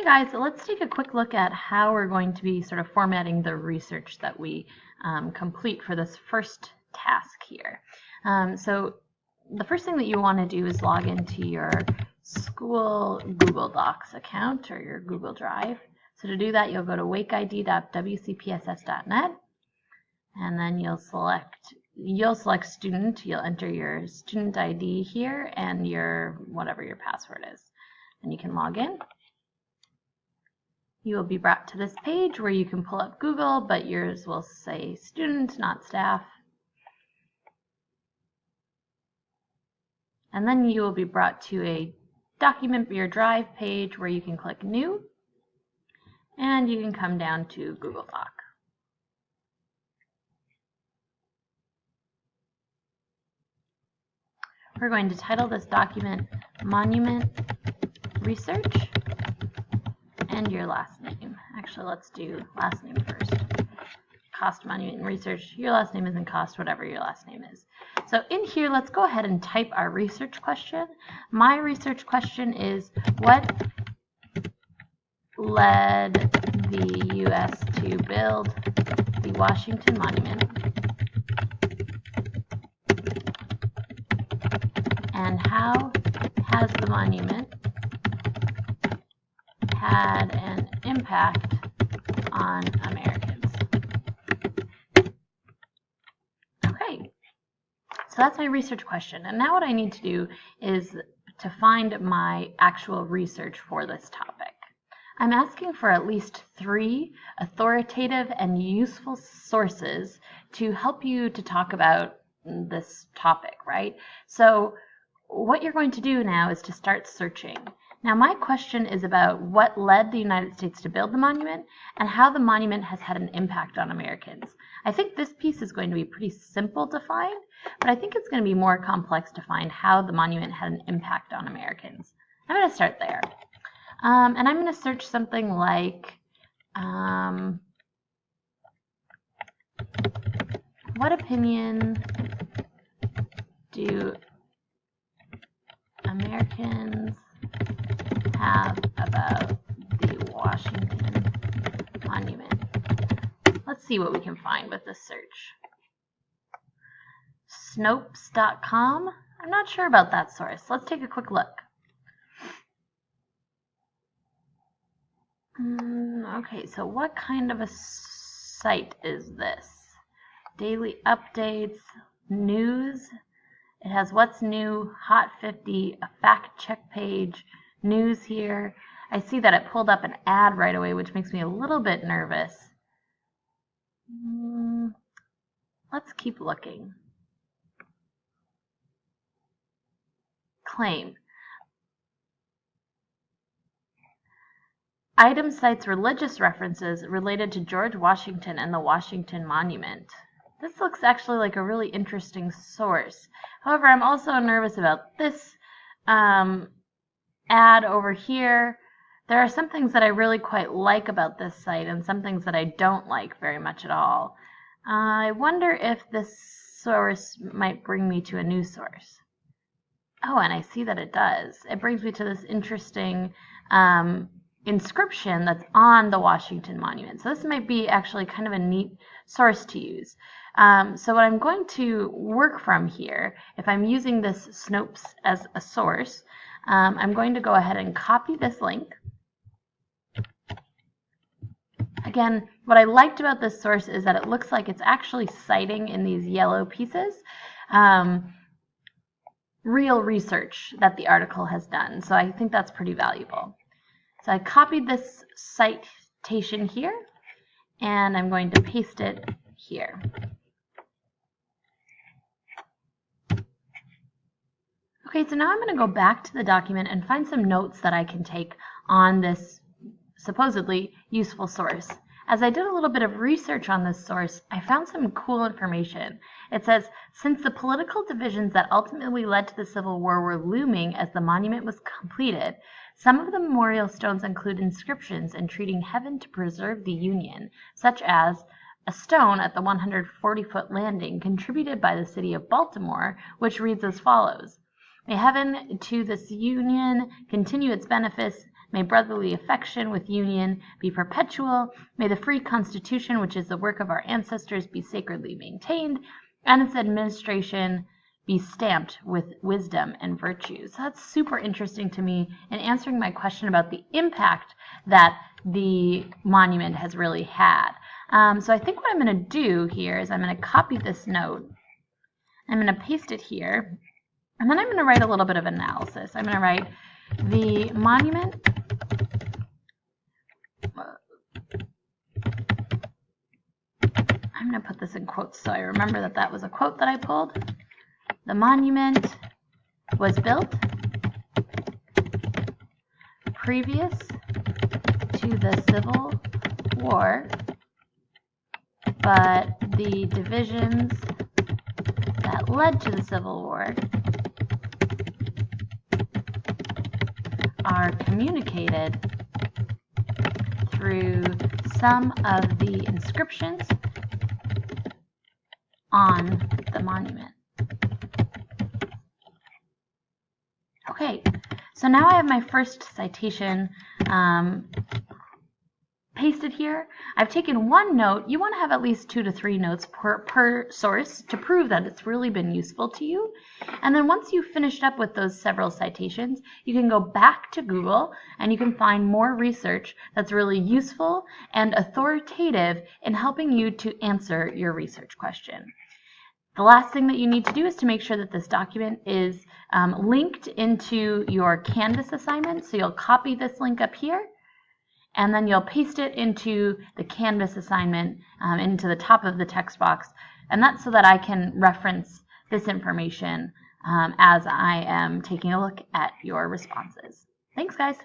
guys, let's take a quick look at how we're going to be sort of formatting the research that we complete for this first task here. So the first thing that you want to do is log into your school Google Docs account or your Google Drive. So to do that, you'll go to wakeid.wcpss.net, and then you'll select student. You'll enter your student ID here and your whatever your password is, and you can log in. You will be brought to this page where you can pull up Google, but yours will say student, not staff. And then you will be brought to a document your Drive page where you can click New, and you can come down to Google Doc. We're going to title this document Monument Research and your last name. Actually, let's do last name first. Cost, Monument, and Research. Your last name isn't Cost, whatever your last name is. So in here, let's go ahead and type our research question. My research question is, what led the U.S. to build the Washington Monument? And how has the monument had an impact on Americans? Okay, so that's my research question. And now what I need to do is to find my actual research for this topic. I'm asking for at least 3 authoritative and useful sources to help you to talk about this topic, right? So what you're going to do now is to start searching. Now my question is about what led the United States to build the monument and how the monument has had an impact on Americans. I think this piece is going to be pretty simple to find, but I think it's going to be more complex to find how the monument had an impact on Americans. I'm going to start there. And I'm going to search something like, what opinion do Americans have about the Washington Monument? Let's see what we can find with this search. Snopes.com. I'm not sure about that source. Let's take a quick look. Okay, so what kind of a site is this? Daily updates, news. It has what's new, Hot 50, a fact check page, news here. I see that it pulled up an ad right away, which makes me a little bit nervous. Let's keep looking. Claim. Item cites religious references related to George Washington and the Washington Monument. This looks actually like a really interesting source. However, I'm also nervous about this ad over here. There are some things that I really quite like about this site and some things that I don't like very much at all. I wonder if this source might bring me to a new source. Oh, and I see that it does. It brings me to this interesting inscription that's on the Washington Monument. So this might be actually kind of a neat source to use. So what I'm going to work from here, if I'm using this Snopes as a source, I'm going to go ahead and copy this link. Again, what I liked about this source is that it looks like it's actually citing in these yellow pieces real research that the article has done. So I think that's pretty valuable. So I copied this citation here, and I'm going to paste it here. Okay, so now I'm going to go back to the document and find some notes that I can take on this supposedly useful source. As I did a little bit of research on this source, I found some cool information. It says, since the political divisions that ultimately led to the Civil War were looming as the monument was completed, some of the memorial stones include inscriptions entreating heaven to preserve the Union, such as a stone at the 140-foot landing contributed by the city of Baltimore, which reads as follows: May heaven to this Union continue its benefits May brotherly affection with union be perpetual. May the free Constitution, which is the work of our ancestors, be sacredly maintained, and its administration be stamped with wisdom and virtue. So that's super interesting to me in answering my question about the impact that the monument has really had. So I think what I'm going to do here is I'm going to copy this note. I'm going to paste it here. And then I'm going to write a little bit of analysis. I'm going to write the monument I'm going to put this in quotes so I remember that that was a quote that I pulled. The monument was built previous to the Civil War, but the divisions that led to the Civil War are communicated through some of the inscriptions on the monument. Okay, so now I have my first citation pasted here. I've taken one note. You want to have at least 2 to 3 notes per source to prove that it's really been useful to you. And then once you've finished up with those several citations, you can go back to Google and you can find more research that's really useful and authoritative in helping you to answer your research question. The last thing that you need to do is to make sure that this document is linked into your Canvas assignment. So you'll copy this link up here, and then you'll paste it into the Canvas assignment, into the top of the text box. And that's so that I can reference this information as I am taking a look at your responses. Thanks, guys.